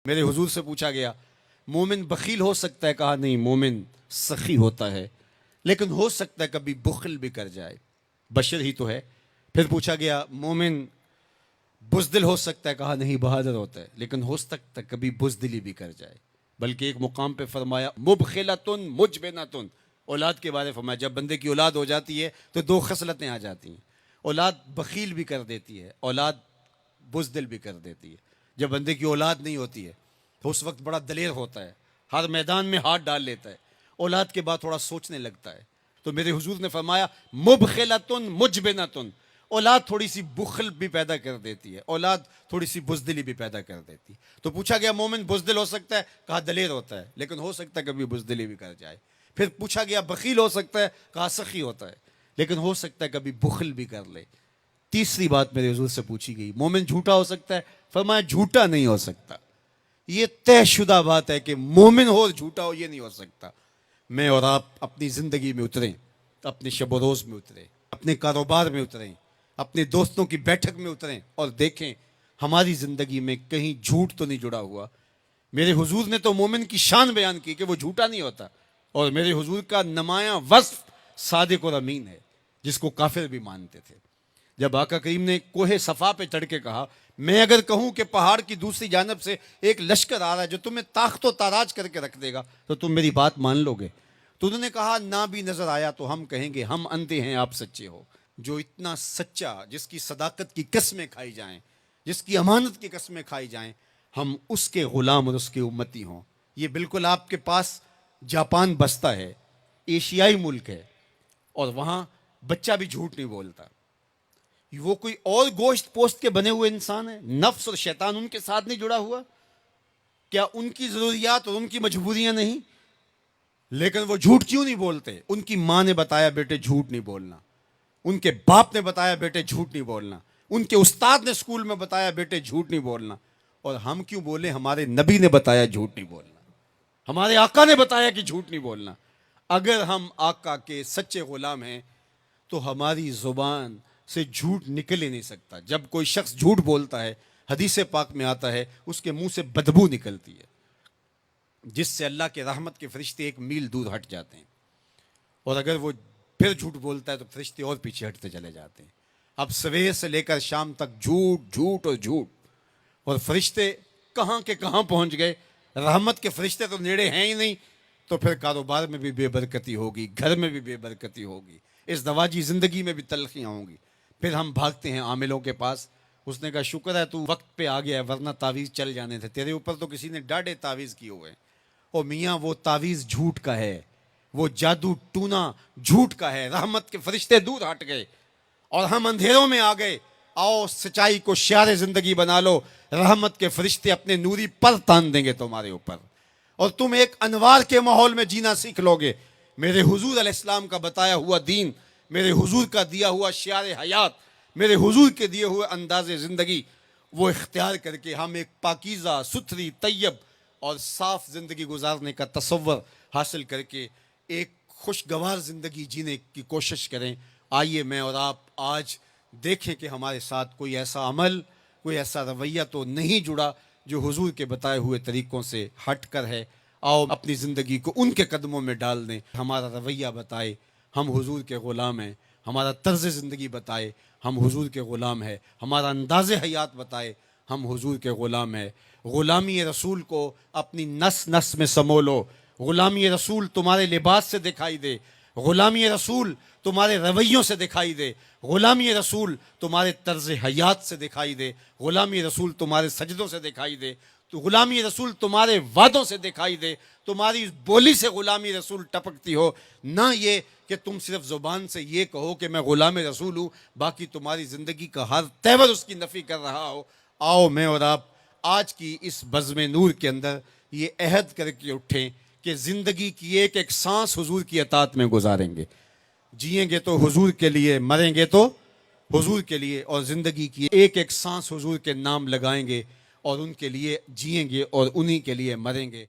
میرے حضور سے پوچھا گیا مومن بخیل ہو سکتا ہے؟ کہا نہیں، مومن سخی ہوتا ہے، لیکن ہو سکتا ہے کبھی بخل بھی کر جائے، بشر ہی تو ہے۔ پھر پوچھا گیا مومن بزدل ہو سکتا ہے؟ کہا نہیں، بہادر ہوتا ہے، لیکن ہو سکتا ہے کبھی بزدلی بھی کر جائے۔ بلکہ ایک مقام پہ فرمایا مبخلتن مجبنتن، اولاد کے بارے فرمایا جب بندے کی اولاد ہو جاتی ہے تو دو خصلتیں آ جاتی ہیں، اولاد بخیل بھی کر دیتی ہے، اولاد بزدل بھی کر دیتی ہے۔ جب بندے کی اولاد نہیں ہوتی ہے تو اس وقت بڑا دلیر ہوتا ہے، ہر میدان میں ہاتھ ڈال لیتا ہے، اولاد کے بعد تھوڑا سوچنے لگتا ہے۔ تو میرے حضور نے فرمایا مبخلتن مجبنتن، اولاد تھوڑی سی بخل بھی پیدا کر دیتی ہے، اولاد تھوڑی سی بزدلی بھی پیدا کر دیتی ہے۔ تو پوچھا گیا مومن بزدل ہو سکتا ہے؟ کہا دلیر ہوتا ہے، لیکن ہو سکتا ہے کبھی بزدلی بھی کر جائے۔ پھر پوچھا گیا بخیل ہو سکتا ہے؟ کہا سخی ہوتا ہے، لیکن ہو سکتا ہے کبھی بخل بھی کر لے۔ تیسری بات میرے حضور سے پوچھی گئی مومن جھوٹا ہو سکتا ہے؟ فرمایا جھوٹا نہیں ہو سکتا، یہ طے شدہ بات ہے کہ مومن ہو اور جھوٹا ہو یہ نہیں ہو سکتا۔ میں اور آپ اپنی زندگی میں اتریں، اپنے شب و روز میں اتریں، اپنے کاروبار میں اتریں، اپنے دوستوں کی بیٹھک میں اتریں اور دیکھیں ہماری زندگی میں کہیں جھوٹ تو نہیں جڑا ہوا۔ میرے حضور نے تو مومن کی شان بیان کی کہ وہ جھوٹا نہیں ہوتا، اور میرے حضور کا نمایاں وصف صادق اور امین ہے، جس کو کافر بھی مانتے تھے۔ جب آقا کریم نے کوہ صفا پہ چڑھ کے کہا میں اگر کہوں کہ پہاڑ کی دوسری جانب سے ایک لشکر آ رہا ہے جو تمہیں تاخت و تاراج کر کے رکھ دے گا تو تم میری بات مان لو گے؟ تو انہوں نے کہا نہ بھی نظر آیا تو ہم کہیں گے ہم اندھے ہیں، آپ سچے ہو۔ جو اتنا سچا، جس کی صداقت کی قسمیں کھائی جائیں، جس کی امانت کی قسمیں کھائی جائیں، ہم اس کے غلام اور اس کے امتی ہوں۔ یہ بالکل آپ کے پاس جاپان بستا ہے، ایشیائی ملک ہے، اور وہاں بچہ بھی جھوٹ نہیں بولتا۔ وہ کوئی اور گوشت پوست کے بنے ہوئے انسان ہیں، نفس اور شیطان ان کے ساتھ نہیں جڑا ہوا؟ کیا ان کی ضروریات اور ان کی مجبوریاں نہیں؟ لیکن وہ جھوٹ کیوں نہیں بولتے؟ ان کی ماں نے بتایا بیٹے جھوٹ نہیں بولنا، ان کے باپ نے بتایا بیٹے جھوٹ نہیں بولنا، ان کے استاد نے اسکول میں بتایا بیٹے جھوٹ نہیں بولنا۔ اور ہم کیوں بولیں؟ ہمارے نبی نے بتایا جھوٹ نہیں بولنا، ہمارے آقا نے بتایا کہ جھوٹ نہیں بولنا۔ اگر ہم آقا کے سچے غلام ہیں تو ہماری زبان سے جھوٹ نکل ہی نہیں سکتا۔ جب کوئی شخص جھوٹ بولتا ہے، حدیث پاک میں آتا ہے اس کے منہ سے بدبو نکلتی ہے، جس سے اللہ کے رحمت کے فرشتے ایک میل دور ہٹ جاتے ہیں، اور اگر وہ پھر جھوٹ بولتا ہے تو فرشتے اور پیچھے ہٹتے چلے جاتے ہیں۔ اب سویر سے لے کر شام تک جھوٹ جھوٹ اور جھوٹ، اور فرشتے کہاں کے کہاں پہنچ گئے۔ رحمت کے فرشتے تو نیڑے ہیں ہی نہیں، تو پھر کاروبار میں بھی بے برکتی ہوگی، گھر میں بھی بے برکتی ہوگی، اس دواجی زندگی میں بھی تلخیاں ہوں گی۔ پھر ہم بھاگتے ہیں عاملوں کے پاس، اس نے کہا شکر ہے تو وقت پہ آ گیا ہے ورنہ تعویذ چل جانے تھے، تیرے اوپر تو کسی نے ڈاڑے تعویذ کیے ہوئے ہیں۔ او میاں وہ تعویذ جھوٹ کا ہے، وہ جادو ٹونا جھوٹ کا ہے، رحمت کے فرشتے دور ہٹ گئے اور ہم اندھیروں میں آ گئے۔ آؤ سچائی کو شعار زندگی بنا لو، رحمت کے فرشتے اپنے نوری پر تان دیں گے تمہارے اوپر، اور تم ایک انوار کے ماحول میں جینا سیکھ لو گے۔ میرے حضور علیہ السلام کا بتایا ہوا دین، میرے حضور کا دیا ہوا شعار حیات، میرے حضور کے دیے ہوئے انداز زندگی، وہ اختیار کر کے ہم ایک پاکیزہ ستھری طیب اور صاف زندگی گزارنے کا تصور حاصل کر کے ایک خوشگوار زندگی جینے کی کوشش کریں۔ آئیے میں اور آپ آج دیکھیں کہ ہمارے ساتھ کوئی ایسا عمل، کوئی ایسا رویہ تو نہیں جڑا جو حضور کے بتائے ہوئے طریقوں سے ہٹ کر ہے۔ آؤ اپنی زندگی کو ان کے قدموں میں ڈال دیں، ہمارا رویہ بتائے ہم حضور کے غلام ہیں، ہمارا طرز زندگی بتائے ہم حضور کے غلام ہیں، ہمارا انداز حیات بتائے ہم حضور کے غلام ہیں۔ غلامی رسول کو اپنی نس نس میں سمو لو، غلامی رسول تمہارے لباس سے دکھائی دے، غلامی رسول تمہارے رویوں سے دکھائی دے، غلامی رسول تمہارے طرز حیات سے دکھائی دے، غلامی رسول تمہارے سجدوں سے دکھائی دے، تو غلامی رسول تمہارے وعدوں سے دکھائی دے، تمہاری بولی سے غلامی رسول ٹپکتی ہو، نہ یہ کہ تم صرف زبان سے یہ کہو کہ میں غلام رسول ہوں، باقی تمہاری زندگی کا ہر تیور اس کی نفی کر رہا ہو۔ آؤ میں اور آپ آج کی اس بزم نور کے اندر یہ عہد کر کے اٹھیں کہ زندگی کی ایک ایک سانس حضور کی اطاعت میں گزاریں گے، جئیں گے تو حضور کے لیے، مریں گے تو حضور کے لیے، اور زندگی کی ایک ایک سانس حضور کے نام لگائیں گے اور ان کے لیے جئیں گے اور انہی کے لیے مریں گے۔